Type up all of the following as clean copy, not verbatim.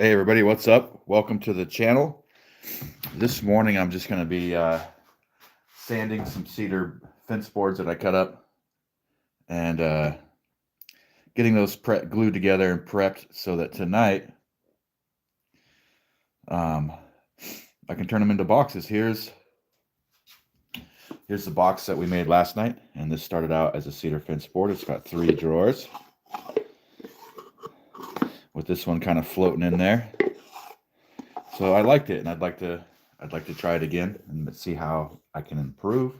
Hey everybody, what's up? Welcome to the channel. This morning I'm just going to be sanding some cedar fence boards that I cut up and getting those glued together and prepped so that tonight I can turn them into boxes. Here's the box that we made last night, and this started out as a cedar fence board. It's got 3 drawers with this one kind of floating in there. So I liked it, and I'd like to try it again and see how I can improve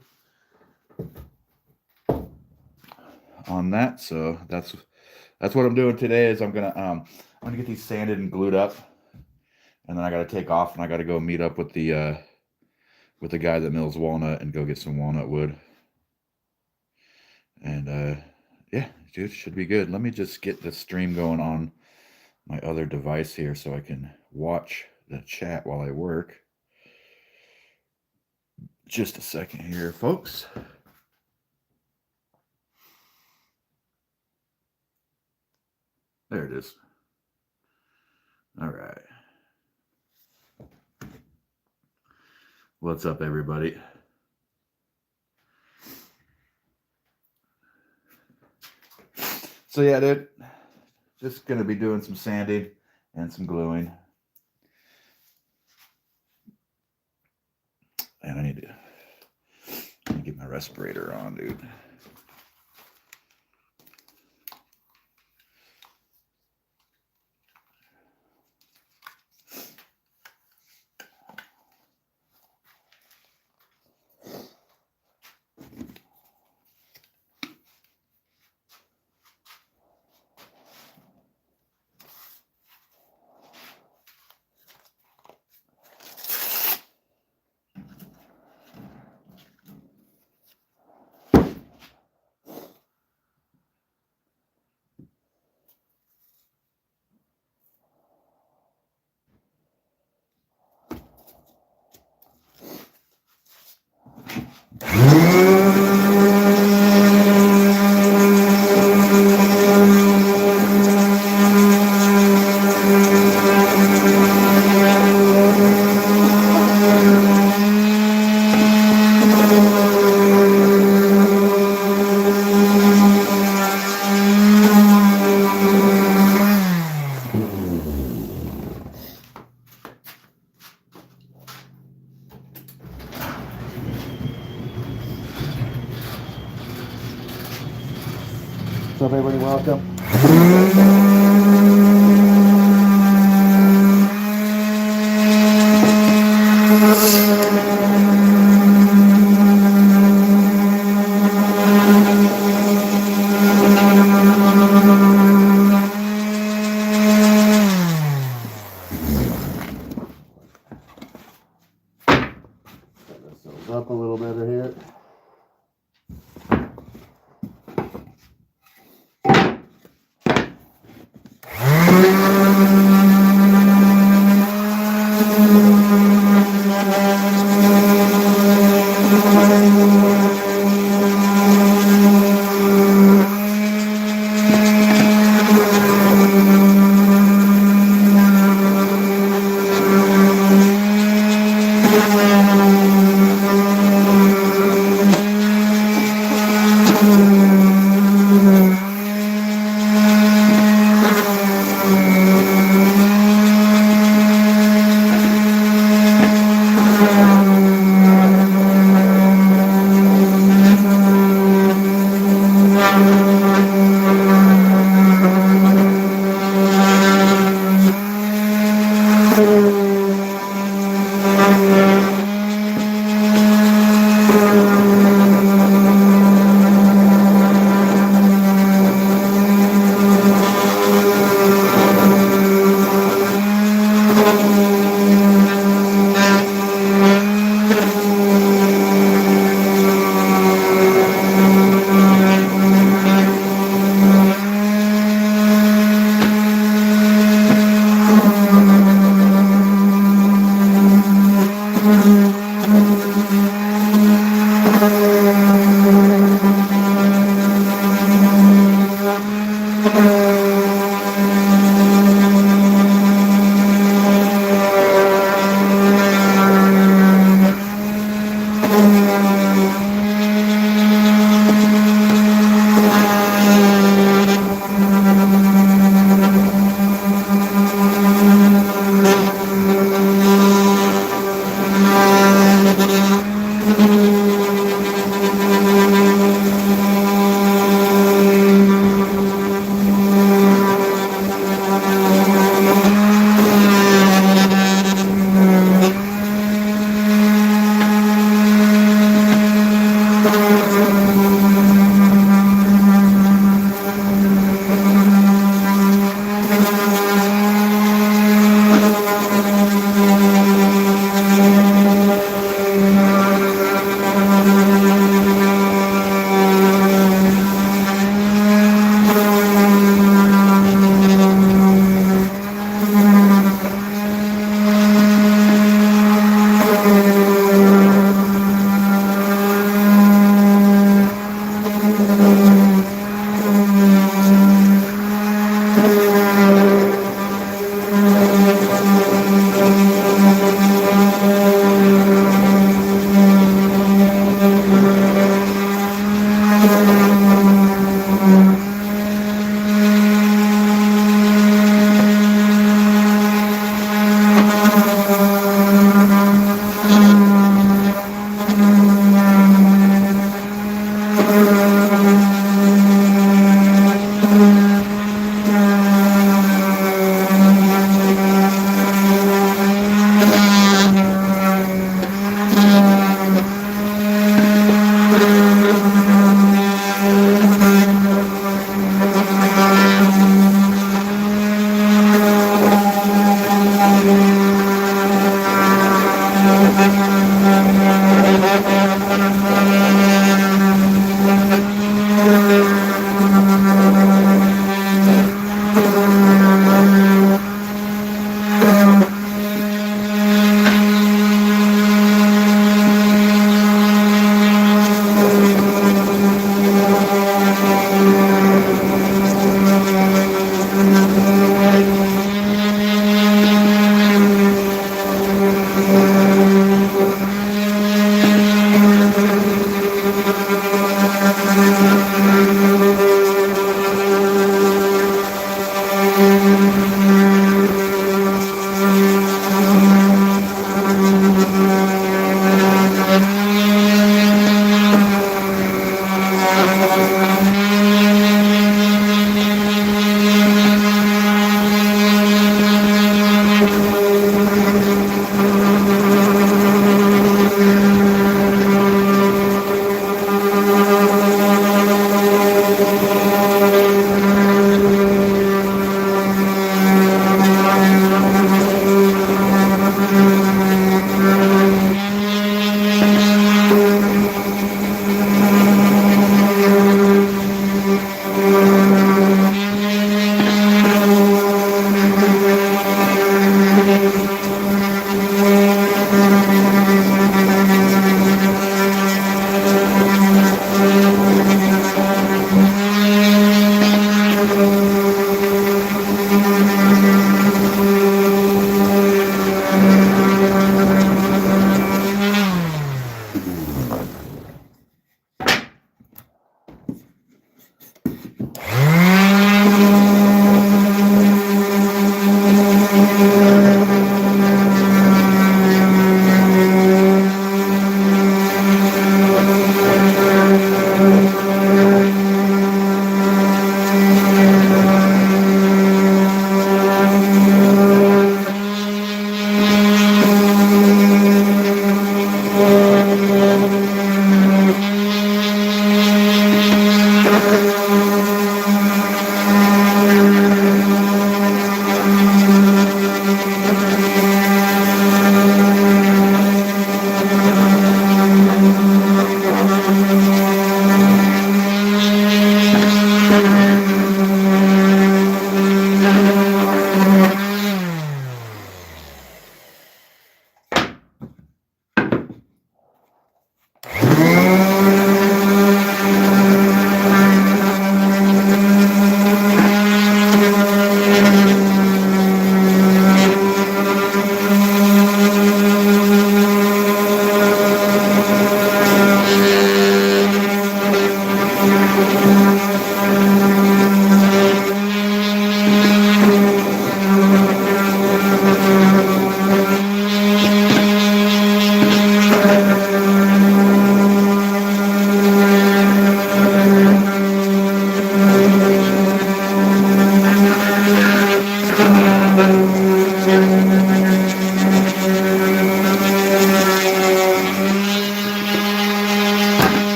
on that. So that's what I'm doing today. Is I'm gonna get these sanded and glued up, and then I got to take off and I got to go meet up with the guy that mills walnut and go get some walnut wood. And yeah, dude, should be good. Let me just get the stream going on my other device here so I can watch the chat while I work. Just a second here, folks. There it is. All right. What's up, everybody? So yeah, dude, just gonna be doing some sanding and some gluing. And I need to get my respirator on, dude. So everybody, welcome. Set this up a little better here.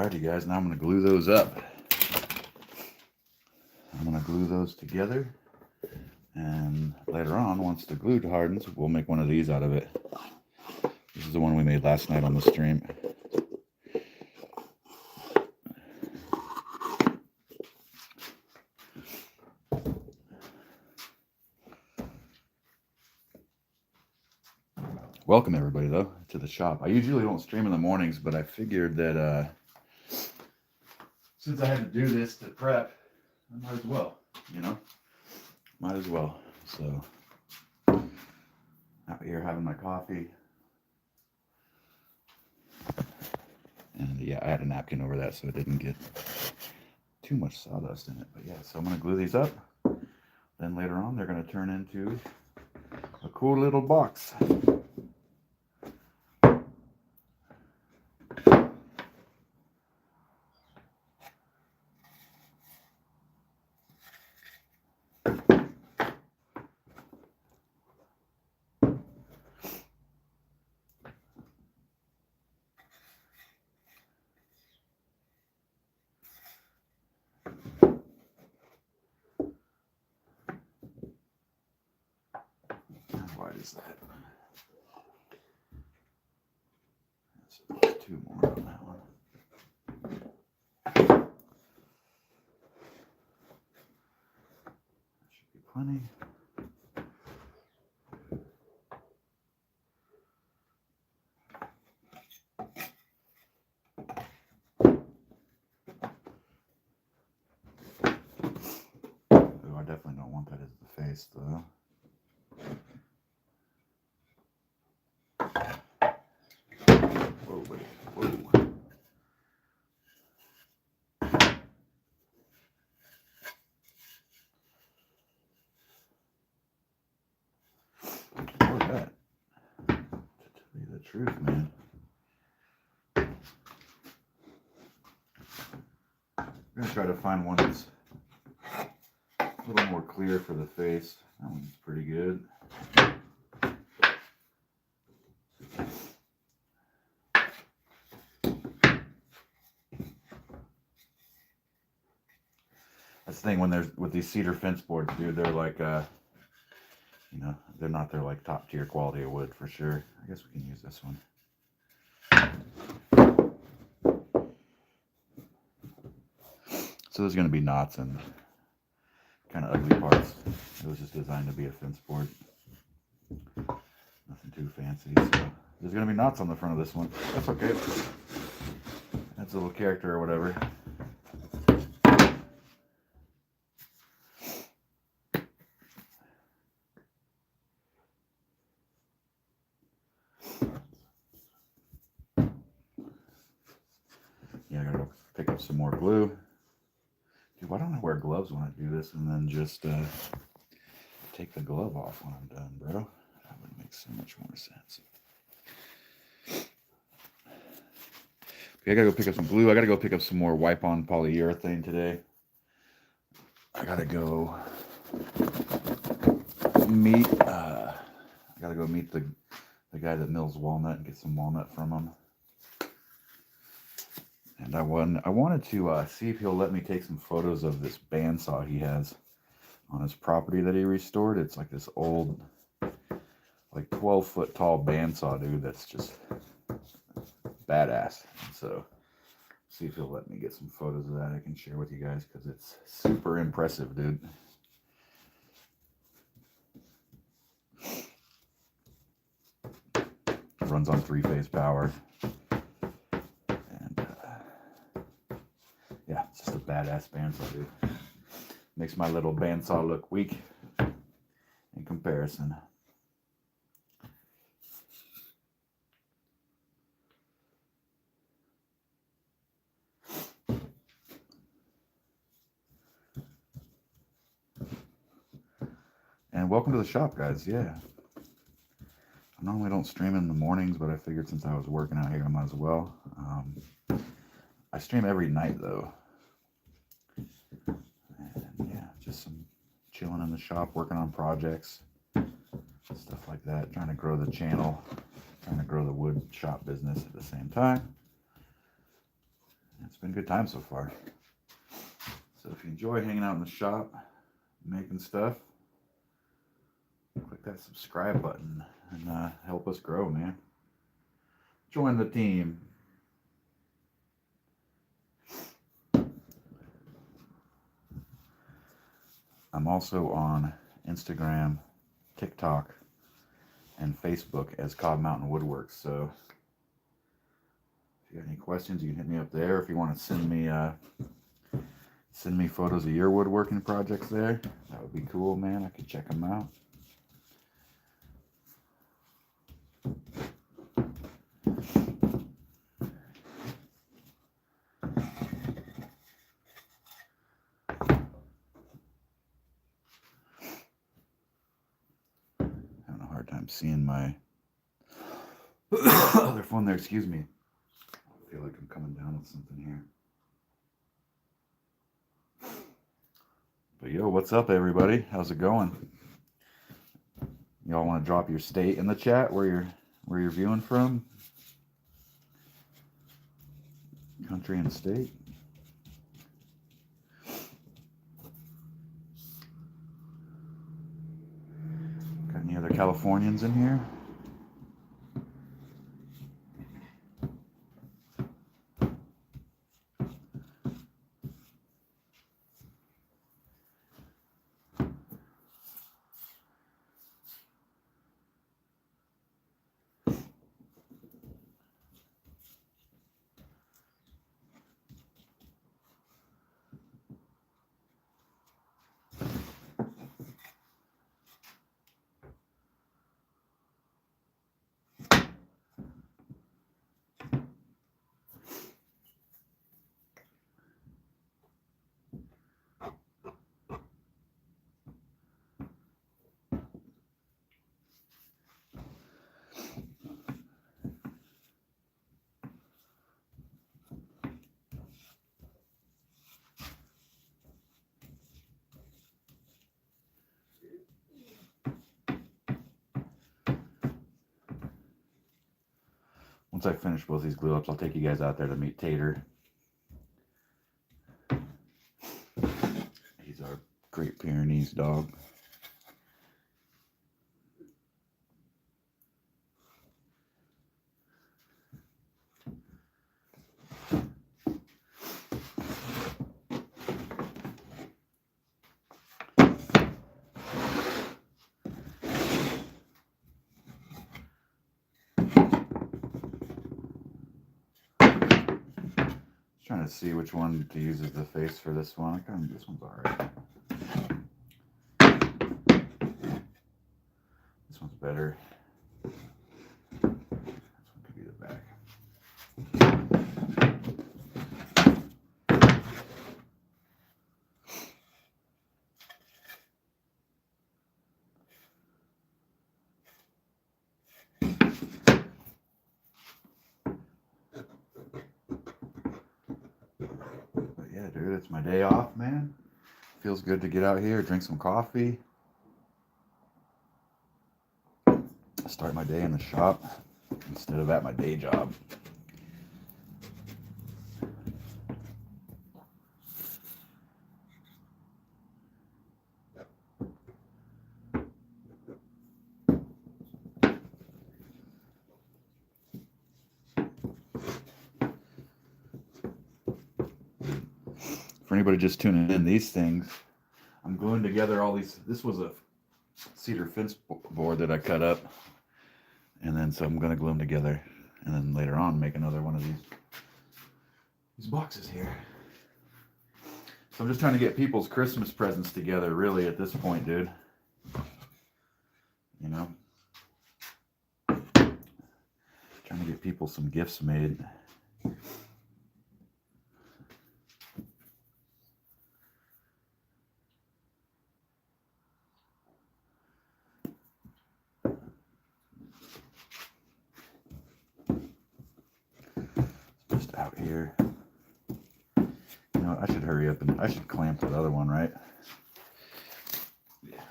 right, you guys, now I'm going to glue those up. I'm going to glue those together, and later on, once the glue hardens, we'll make one of these out of it. This is the one we made last night on the stream. Welcome everybody though to the shop. I usually don't stream in the mornings, but I figured that since I had to do this to prep, I might as well, you know, might as well. So out here having my coffee, and yeah, I had a napkin over that so it didn't get too much sawdust in it. But yeah, so I'm gonna glue these up. Then later on, they're gonna turn into a cool little box. How wide is that? So there's 2 more on that one. That should be plenty. Ooh, I definitely don't want that as the face though. Whoa, wait, whoa. Look at that. To tell you the truth, man. I'm gonna try to find one that's a little more clear for the face. That one's pretty good. That's the thing when there's with these cedar fence boards, dude, they're like you know, they're not their like top tier quality of wood for sure. I guess we can use this one. So there's gonna be knots and kind of ugly parts. It was just designed to be a fence board. Nothing too fancy. So there's gonna be knots on the front of this one. That's okay. That's a little character or whatever. Yeah, I gotta go pick up some more glue. Dude, why don't I wear gloves when I do this and then just take the glove off when I'm done, bro? That would make so much more sense. Okay, I gotta go pick up some glue. I gotta go pick up some more wipe-on polyurethane today. I gotta go meet the guy that mills walnut and get some walnut from him. And I wanted to see if he'll let me take some photos of this bandsaw he has on his property that he restored. It's like this old, like 12-foot tall bandsaw, dude, that's just badass. And so see if he'll let me get some photos of that I can share with you guys, because it's super impressive, dude. It runs on 3-phase power. And yeah, it's just a badass bandsaw, dude. Makes my little bandsaw look weak in comparison. And welcome to the shop, guys. Yeah. I normally don't stream in the mornings, but I figured since I was working out here, I might as well. I stream every night, though. And yeah, just some chilling in the shop, working on projects, stuff like that, trying to grow the channel, trying to grow the wood shop business at the same time. it's been a good time so far. So if you enjoy hanging out in the shop, making stuff, click that subscribe button and help us grow, man. Join the team. I'm also on Instagram, TikTok, and Facebook as Cobb Mountain Woodworks. So if you got any questions, you can hit me up there. If you want to send me photos of your woodworking projects there, that would be cool, man. I could check them out. Having a hard time seeing my other phone there, excuse me. I feel like I'm coming down with something here. But yo, what's up, everybody? How's it going? Y'all want to drop your state in the chat where you're viewing from? Country and state. Got any other Californians in here? Once I finish both these glue ups, I'll take you guys out there to meet Tater. He's our Great Pyrenees dog. Trying to see which one to use as the face for this one. This one's alright. This one's better. This one could be the back. But yeah, dude, it's my day off, man. Feels good to get out here, drink some coffee. Start my day in the shop instead of at my day job. For anybody just tuning in, these things, I'm gluing together all these. This was a cedar fence board that I cut up, and then so I'm going to glue them together, and then later on make another one of these boxes here. So I'm just trying to get people's Christmas presents together, really, at this point, dude. You know, trying to get people some gifts made. Just out here. You know, I should hurry up and I should clamp that other one, right? Yeah.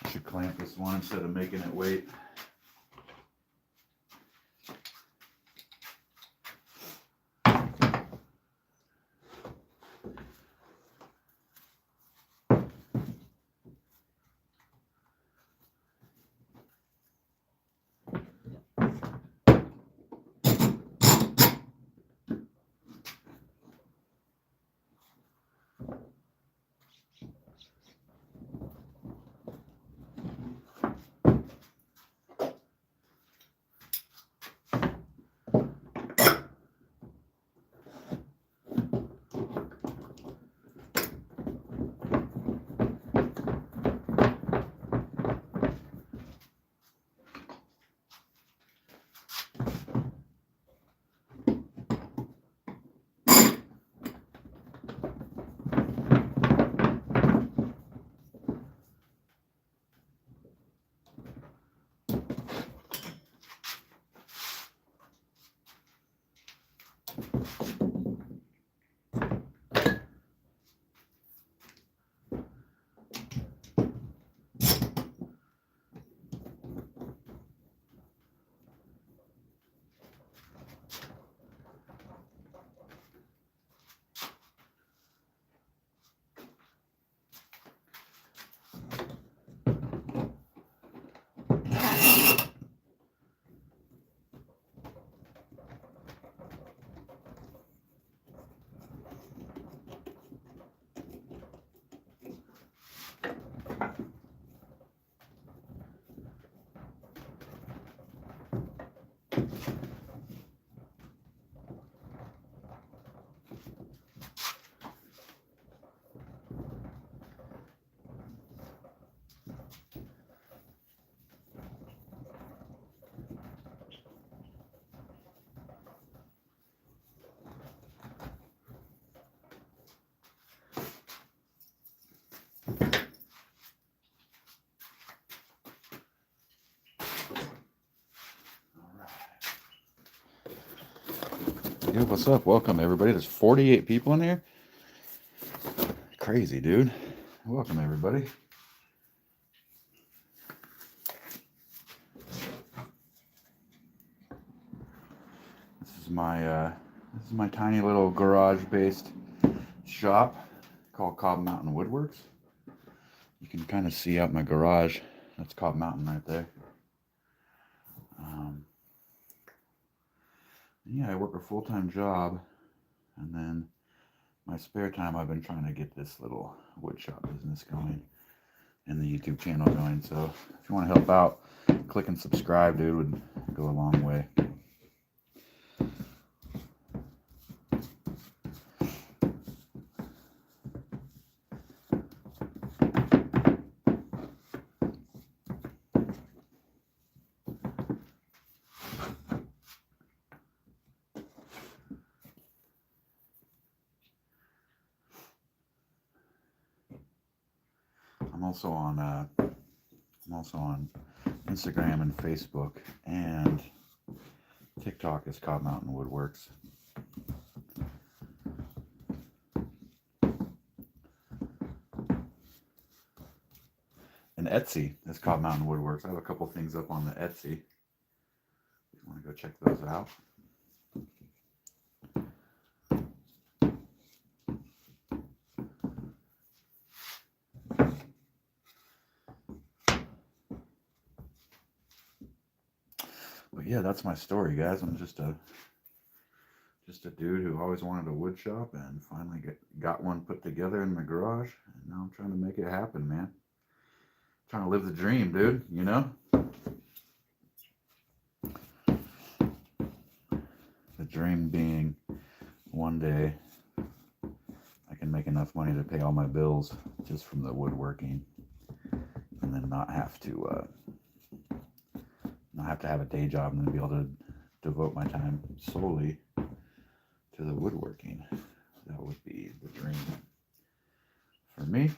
I should clamp this one instead of making it wait. Yo, what's up? Welcome, everybody. There's 48 people in here. Crazy, dude. Welcome, everybody. This is my tiny little garage-based shop called Cobb Mountain Woodworks. You can kind of see out my garage. That's Cobb Mountain right there. Yeah, I work a full-time job, and then my spare time I've been trying to get this little wood shop business going and the YouTube channel going. So if you want to help out, click and subscribe, dude, would go a long way. I'm also on Instagram and Facebook and TikTok as Cobb Mountain Woodworks. And Etsy is Cobb Mountain Woodworks. I have a couple things up on the Etsy. If you want to go check those out. But yeah, that's my story, guys. I'm just a dude who always wanted a wood shop and finally got one put together in my garage. And now I'm trying to make it happen, man. Trying to live the dream, dude, you know? The dream being one day I can make enough money to pay all my bills just from the woodworking, and then not have to have a day job, and then be able to devote my time solely to the woodworking. That would be the dream for me.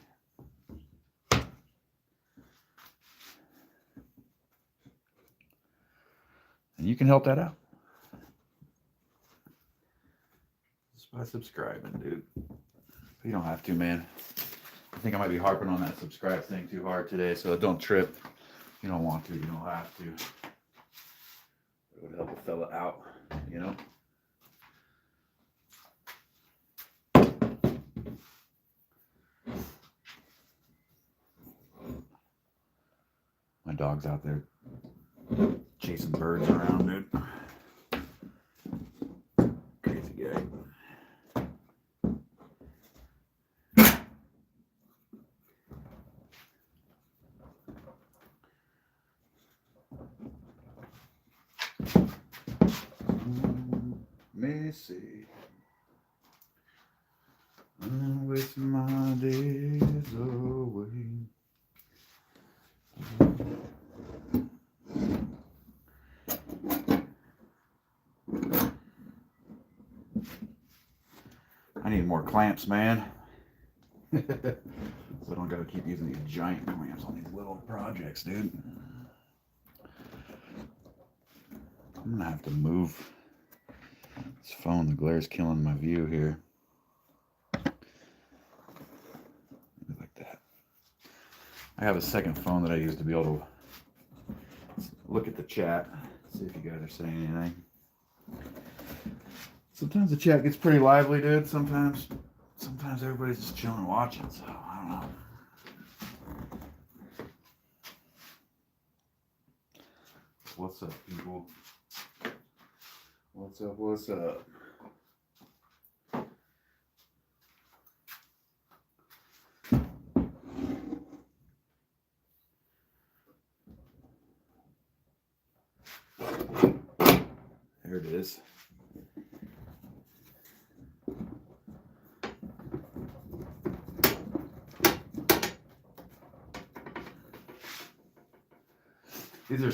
And you can help that out just by subscribing, dude. But you don't have to, man. I think I might be harping on that subscribe thing too hard today, so don't trip. You don't want to, you don't have to. It would help a fella out, you know? My dog's out there chasing birds around, dude. Crazy guy. Missy, I waste my days away. I need more clamps, man. So I don't gotta keep using these giant clamps on these little projects, dude. I'm gonna have to move this phone. The glare's killing my view here. Maybe like that. I have a second phone that I use to be able to look at the chat, see if you guys are saying anything. Sometimes the chat gets pretty lively, dude. Sometimes everybody's just chilling watching, so I don't know. What's up, people? What's up, what's up? There it is. These are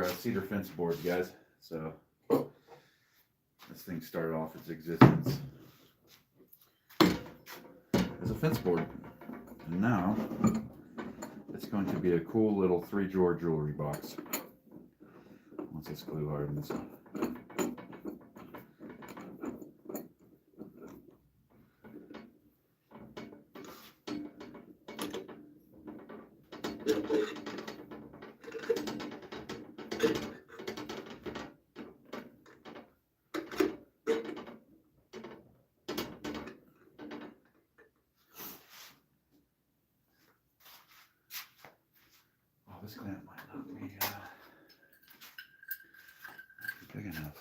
cedar fence boards, guys. So this thing started off its existence as a fence board, and now it's going to be a cool little 3-drawer jewelry box once this glue hardens. Oh, this clamp might not be big enough.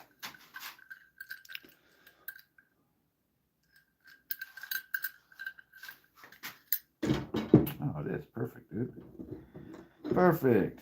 Oh, it is perfect, dude. Perfect.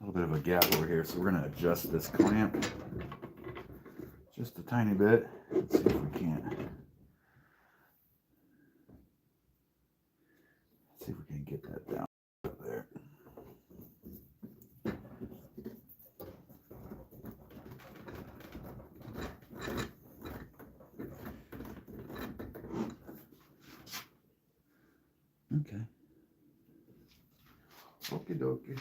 A little bit of a gap over here, so we're going to adjust this clamp just a tiny bit. Let's see if we can't. Let's see if we can get that down up there. Okay. Okie dokie.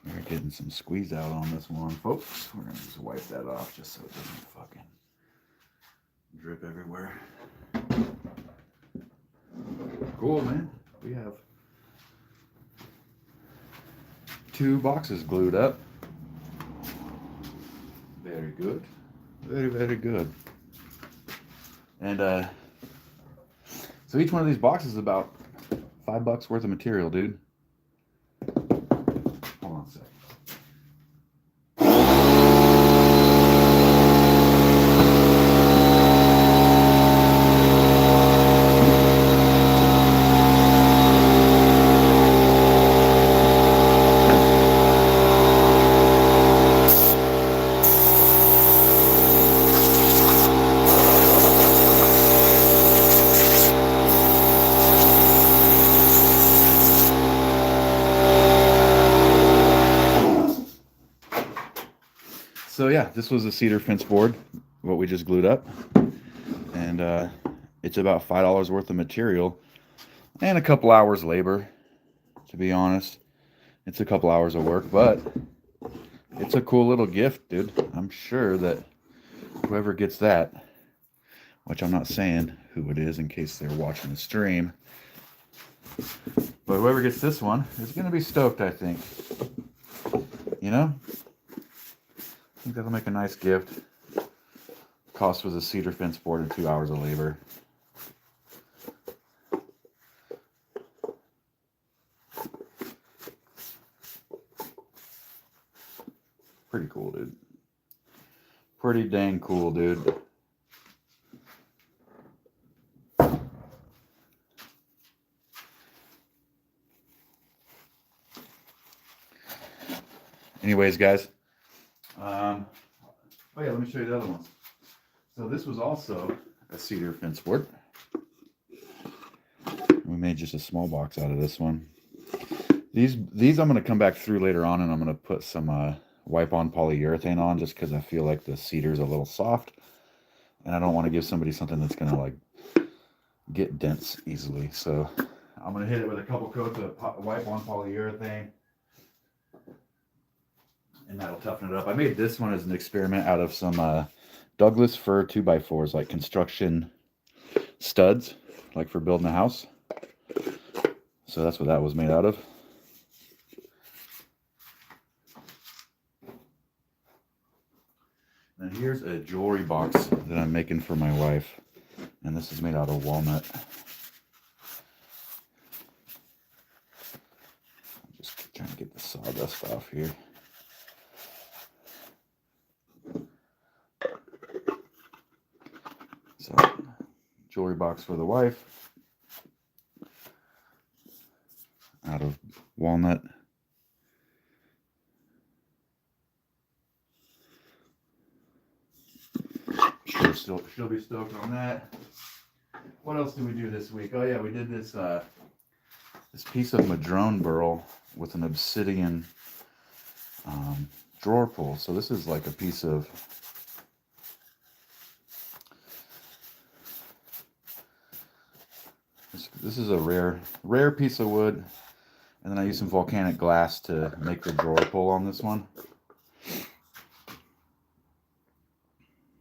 We're getting some squeeze out on this one, folks. We're gonna just wipe that off just so it doesn't fucking drip everywhere. Cool, man. We have 2 boxes glued up. Very good. Very, very good. And so each one of these boxes is about $5 worth of material, dude. Hold on a sec. So yeah, this was a cedar fence board, what we just glued up, and it's about $5 worth of material and a couple hours labor, to be honest. It's a couple hours of work, but it's a cool little gift, dude. I'm sure that whoever gets that, which I'm not saying who it is in case they're watching the stream, but whoever gets this one is going to be stoked, I think. You know? I think that'll make a nice gift. Cost was a cedar fence board and 2 hours of labor. Pretty cool, dude. Pretty dang cool, dude. Anyways, guys. Oh yeah, let me show you the other ones. So this was also a cedar fence board. We made just a small box out of this one. These I'm going to come back through later on, and I'm going to put some wipe-on polyurethane on, just because I feel like the cedar's a little soft, and I don't want to give somebody something that's going to like get dents easily. So I'm going to hit it with a couple coats of wipe-on polyurethane, and that'll toughen it up. I made this one as an experiment out of some Douglas fir 2x4s, like construction studs, like for building a house. So that's what that was made out of. And here's a jewelry box that I'm making for my wife, and this is made out of walnut. dust off here. So, jewelry box for the wife. Out of walnut. Sure, she'll be stoked on that. What else did we do this week? Oh yeah, we did this this piece of madrone burl with an obsidian drawer pull. So this is like a piece of this is a rare piece of wood, and then I used some volcanic glass to make the drawer pull on this one.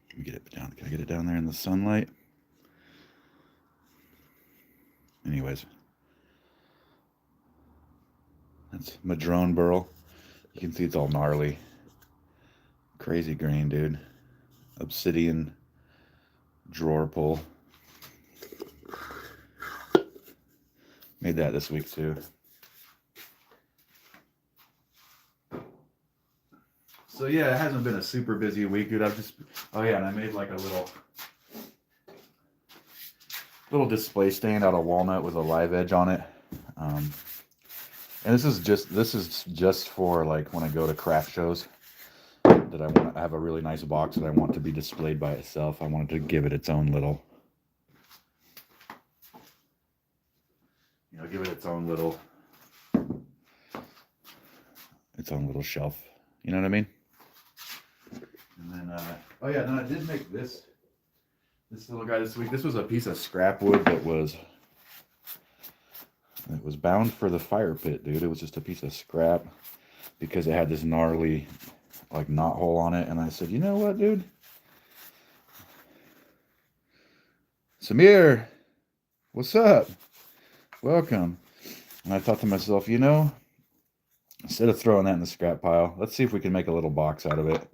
Let me get it down. Can I get it down there in the sunlight? Anyways, that's madrone burl. You can see it's all gnarly. Crazy grain, dude. Obsidian drawer pull. Made that this week too. So yeah, it hasn't been a super busy week, dude. Oh yeah, and I made like a little display stand out of walnut with a live edge on it. And this is just for like when I go to craft shows that I want to have a really nice box that I want to be displayed by itself. I wanted to give it its own little, give it its own little shelf. You know what I mean? And then, oh yeah, then I did make this little guy this week. This was a piece of scrap wood that was bound for the fire pit, dude. It was just a piece of scrap because it had this gnarly like knot hole on it. And I said, you know what, dude? Samir, what's up? Welcome. And I thought to myself, instead of throwing that in the scrap pile, let's see if we can make a little box out of it.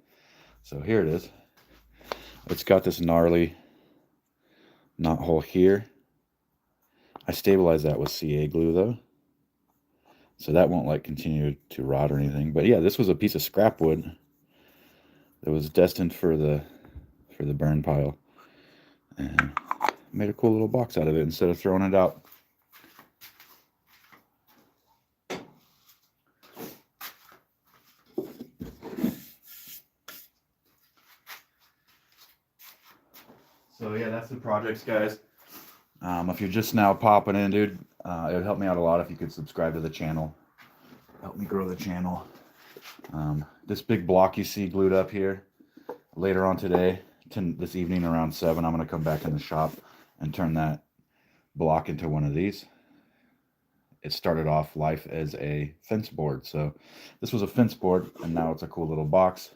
So here it is. It's got this gnarly knot hole here. I stabilized that with CA glue though, so that won't like continue to rot or anything. But yeah, this was a piece of scrap wood that was destined for the burn pile, and made a cool little box out of it instead of throwing it out. So yeah, that's the projects, guys. If you're just now popping in, dude, it would help me out a lot if you could subscribe to the channel. Help me grow the channel. This big block you see glued up here, later on today, this evening around 7, I'm going to come back in the shop and turn that block into one of these. It started off life as a fence board. So this was a fence board, and now it's a cool little box.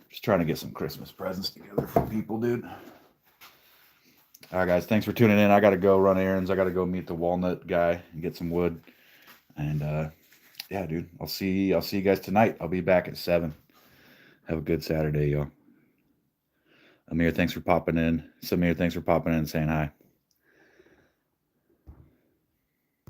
Just trying to get some Christmas presents together for people, dude. All right, guys, thanks for tuning in. I got to go run errands. I got to go meet the walnut guy and get some wood. And yeah, dude, I'll see you guys tonight. I'll be back at 7. Have a good Saturday, y'all. Amir, thanks for popping in. Samir, thanks for popping in and saying hi.